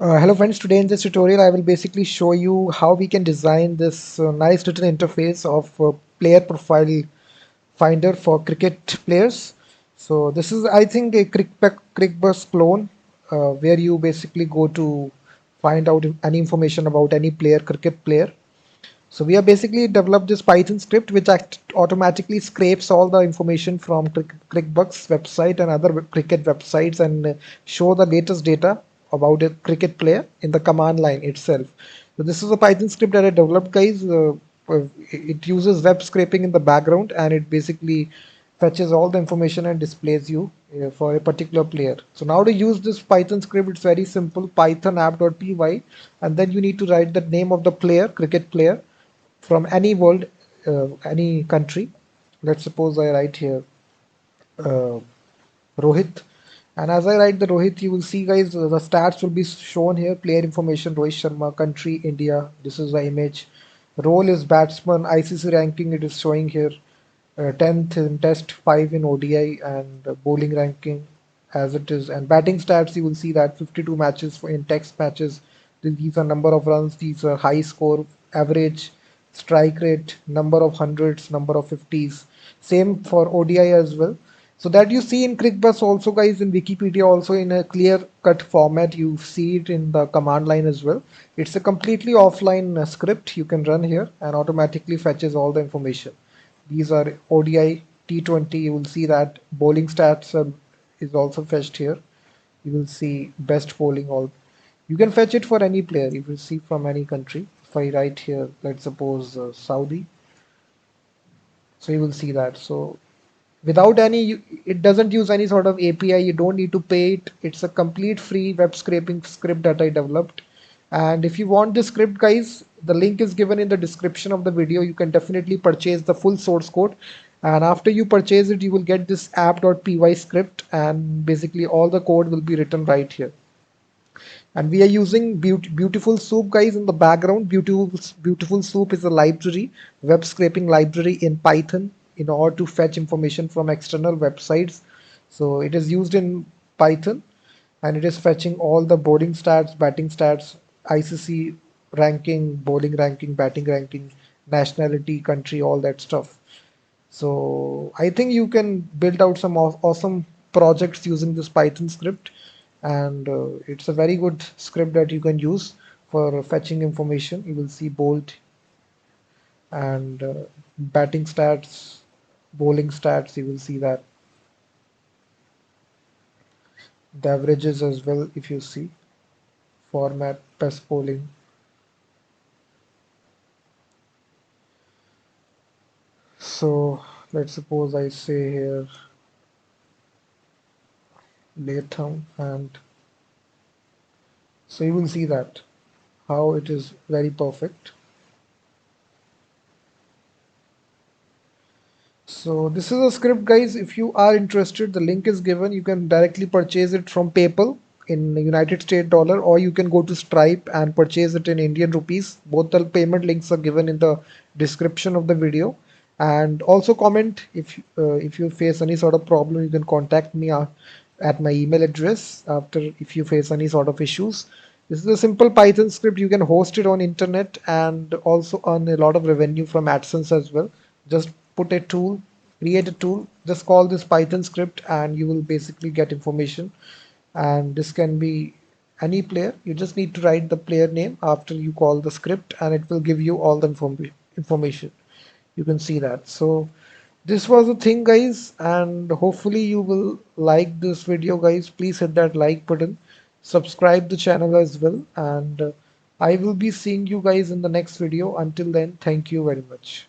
Hello friends, today in this tutorial I will basically show you how we can design this nice little interface of player profile finder for cricket players. So this is I think a Cricbuzz clone where you basically go to find out any information about any player, cricket player. So we have basically developed this Python script which automatically scrapes all the information from Cricbuzz website and other cricket websites and show the latest data about a cricket player in the command line itself. So this is a Python script that I developed, guys. It uses web scraping in the background and it basically fetches all the information and displays you for a particular player. So now to use this Python script, it's very simple. Python app.py, and then you need to write the name of the player, cricket player, from any world, any country. Let's suppose I write here uh, Rohit, and as I write the Rohit, you will see, guys, the stats will be shown here. Player information: Rohit Sharma, country India. This is the image. Role is batsman. ICC ranking it is showing here. 10th in Test, 5 in ODI, and bowling ranking as it is. And batting stats, you will see that 52 matches in text matches. These are number of runs. These are high score, average, strike rate, number of hundreds, number of 50s. Same for ODI as well. So that you see in Cricbuzz also, guys, in Wikipedia also in a clear cut format. You see it in the command line as well. It's a completely offline script you can run here and automatically fetches all the information. These are ODI, T20. You will see that bowling stats is also fetched here. You will see best bowling. All you can fetch it for any player. You will see from any country. If I write here, let's suppose Saudi, so you will see that. So without any, it doesn't use any sort of API. You don't need to pay it. It's a complete free web scraping script that I developed. And if you want this script, guys, the link is given in the description of the video. You can definitely purchase the full source code, and after you purchase it, you will get this app.py script, and basically all the code will be written right here. And we are using beautiful soup, guys, in the background. Beautiful soup is a library, web scraping library in Python, in order to fetch information from external websites. So it is used in Python, and it is fetching all the bowling stats, batting stats, ICC ranking, bowling ranking, batting ranking, nationality, country, all that stuff. So I think you can build out some awesome projects using this Python script, and it's a very good script that you can use for fetching information. You will see bold and batting stats, bowling stats. You will see that the averages as well. If you see format, best bowling. So let's suppose I say here Latham, and so you will see that how it is very perfect. So this is a script, guys. If you are interested, the link is given. You can directly purchase it from PayPal in United States dollar, or you can go to Stripe and purchase it in Indian rupees. Both the payment links are given in the description of the video. And also comment if you face any sort of problem, you can contact me at my email address after if you face any sort of issues. This is a simple Python script. You can host it on internet and also earn a lot of revenue from AdSense as well. Just put a tool, create a tool, just call this Python script, and you will basically get information. And this can be any player. You just need to write the player name after you call the script, and it will give you all the information. You can see that. So this was the thing, guys, and hopefully you will like this video, guys. Please hit that like button, subscribe the channel as well, and I will be seeing you guys in the next video. Until then, thank you very much.